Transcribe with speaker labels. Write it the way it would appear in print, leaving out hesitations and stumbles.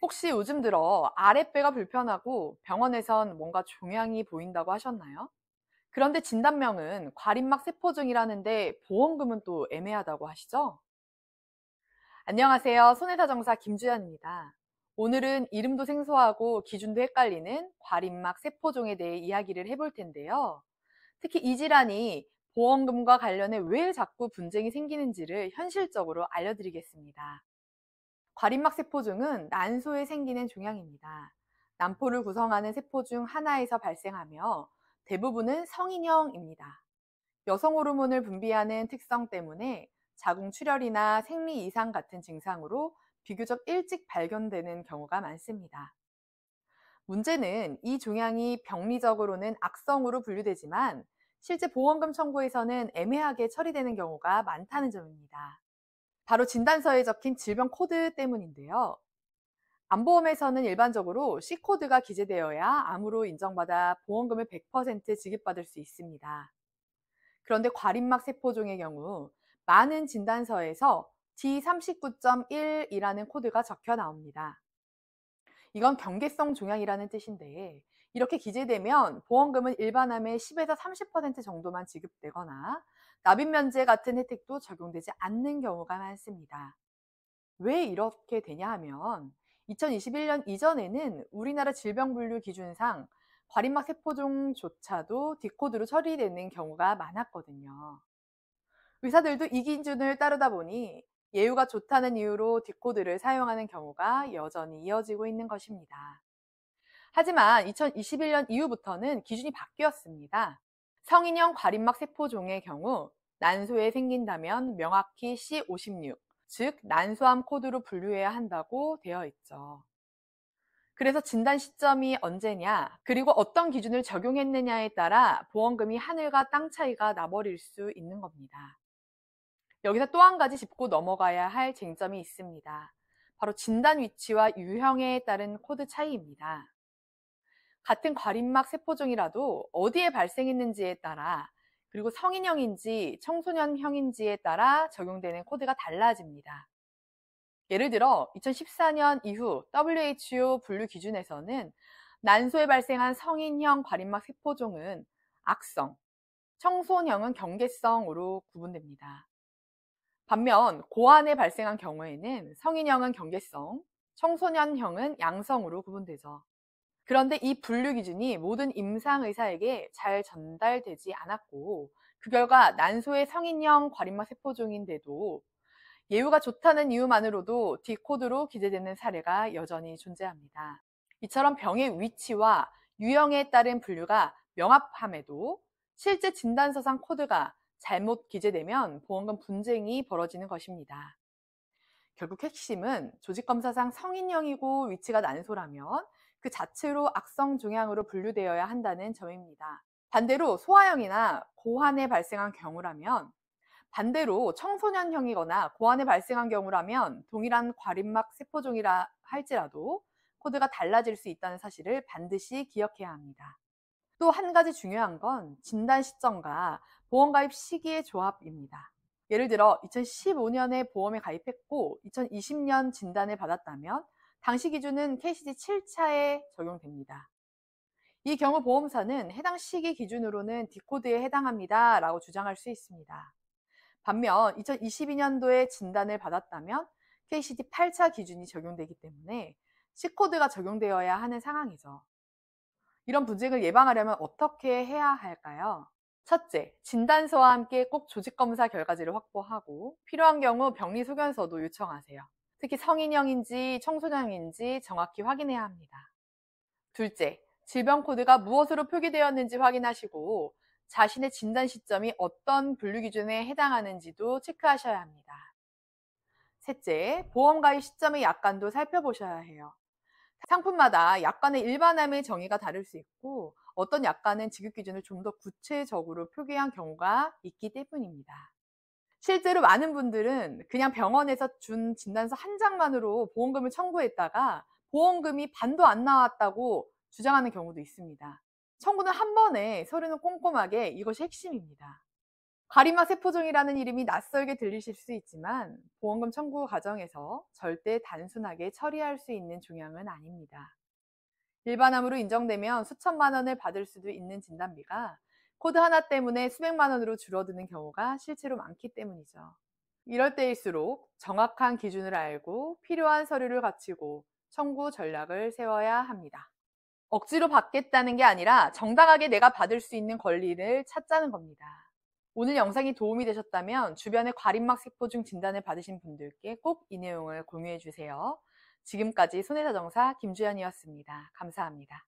Speaker 1: 혹시 요즘 들어 아랫배가 불편하고 병원에선 뭔가 종양이 보인다고 하셨나요? 그런데 진단명은 과림막 세포종이라는데 보험금은 또 애매하다고 하시죠? 안녕하세요. 손해사정사 김주연입니다. 오늘은 이름도 생소하고 기준도 헷갈리는 과림막 세포종에 대해 이야기를 해볼 텐데요. 특히 이 질환이 보험금과 관련해 왜 자꾸 분쟁이 생기는지를 현실적으로 알려드리겠습니다. 과림막 세포종은 난소에 생기는 종양입니다. 난포를 구성하는 세포 중 하나에서 발생하며 대부분은 성인형입니다. 여성 호르몬을 분비하는 특성 때문에 자궁 출혈이나 생리 이상 같은 증상으로 비교적 일찍 발견되는 경우가 많습니다. 문제는 이 종양이 병리적으로는 악성으로 분류되지만 실제 보험금 청구에서는 애매하게 처리되는 경우가 많다는 점입니다. 바로 진단서에 적힌 질병 코드 때문인데요. 암보험에서는 일반적으로 C코드가 기재되어야 암으로 인정받아 보험금을 100% 지급받을 수 있습니다. 그런데 과림막 세포종의 경우 많은 진단서에서 D39.1이라는 코드가 적혀 나옵니다. 이건 경계성 종양이라는 뜻인데 이렇게 기재되면 보험금은 일반암의 10에서 30% 정도만 지급되거나 납입면제 같은 혜택도 적용되지 않는 경우가 많습니다. 왜 이렇게 되냐 하면 2021년 이전에는 우리나라 질병분류 기준상 과림막 세포종조차도 D코드로 처리되는 경우가 많았거든요. 의사들도 이 기준을 따르다 보니 예후가 좋다는 이유로 D코드를 사용하는 경우가 여전히 이어지고 있는 것입니다. 하지만 2021년 이후부터는 기준이 바뀌었습니다. 성인형 과림막 세포종의 경우 난소에 생긴다면 명확히 C56, 즉 난소암 코드로 분류해야 한다고 되어 있죠. 그래서 진단 시점이 언제냐, 그리고 어떤 기준을 적용했느냐에 따라 보험금이 하늘과 땅 차이가 나버릴 수 있는 겁니다. 여기서 또 한 가지 짚고 넘어가야 할 쟁점이 있습니다. 바로 진단 위치와 유형에 따른 코드 차이입니다. 같은 과림막 세포종이라도 어디에 발생했는지에 따라, 그리고 성인형인지 청소년형인지에 따라 적용되는 코드가 달라집니다. 예를 들어 2014년 이후 WHO 분류 기준에서는 난소에 발생한 성인형 과림막 세포종은 악성, 청소년형은 경계성으로 구분됩니다. 반면 고환에 발생한 경우에는 성인형은 경계성, 청소년형은 양성으로 구분되죠. 그런데 이 분류 기준이 모든 임상의사에게 잘 전달되지 않았고 그 결과 난소의 성인형 과림막 세포종인데도 예후가 좋다는 이유만으로도 D코드로 기재되는 사례가 여전히 존재합니다. 이처럼 병의 위치와 유형에 따른 분류가 명확함에도 실제 진단서상 코드가 잘못 기재되면 보험금 분쟁이 벌어지는 것입니다. 결국 핵심은 조직검사상 성인형이고 위치가 난소라면 그 자체로 악성 종양으로 분류되어야 한다는 점입니다. 반대로 소아형이나 고환에 발생한 경우라면, 반대로 청소년형이거나 고환에 발생한 경우라면 동일한 과림막 세포종이라 할지라도 코드가 달라질 수 있다는 사실을 반드시 기억해야 합니다. 또 한 가지 중요한 건 진단 시점과 보험 가입 시기의 조합입니다. 예를 들어 2015년에 보험에 가입했고 2020년 진단을 받았다면 당시 기준은 KCD 7차에 적용됩니다. 이 경우 보험사는 해당 시기 기준으로는 D코드에 해당합니다 라고 주장할 수 있습니다. 반면 2022년도에 진단을 받았다면 KCD 8차 기준이 적용되기 때문에 C코드가 적용되어야 하는 상황이죠. 이런 분쟁을 예방하려면 어떻게 해야 할까요? 첫째, 진단서와 함께 꼭 조직검사 결과지를 확보하고 필요한 경우 병리소견서도 요청하세요. 특히 성인형인지 청소년형인지 정확히 확인해야 합니다. 둘째, 질병 코드가 무엇으로 표기되었는지 확인하시고 자신의 진단 시점이 어떤 분류 기준에 해당하는지도 체크하셔야 합니다. 셋째, 보험 가입 시점의 약관도 살펴보셔야 해요. 상품마다 약관의 일반함의 정의가 다를 수 있고 어떤 약관은 지급 기준을 좀 더 구체적으로 표기한 경우가 있기 때문입니다. 실제로 많은 분들은 그냥 병원에서 준 진단서 한 장만으로 보험금을 청구했다가 보험금이 반도 안 나왔다고 주장하는 경우도 있습니다. 청구는 한 번에 서류는 꼼꼼하게, 이것이 핵심입니다. 과리막 세포종이라는 이름이 낯설게 들리실 수 있지만 보험금 청구 과정에서 절대 단순하게 처리할 수 있는 종양은 아닙니다. 일반암으로 인정되면 수천만 원을 받을 수도 있는 진단비가 코드 하나 때문에 수백만 원으로 줄어드는 경우가 실제로 많기 때문이죠. 이럴 때일수록 정확한 기준을 알고 필요한 서류를 갖추고 청구 전략을 세워야 합니다. 억지로 받겠다는 게 아니라 정당하게 내가 받을 수 있는 권리를 찾자는 겁니다. 오늘 영상이 도움이 되셨다면 주변에 과림막 세포중 진단을 받으신 분들께 꼭 이 내용을 공유해 주세요. 지금까지 손해자정사 김주연이었습니다. 감사합니다.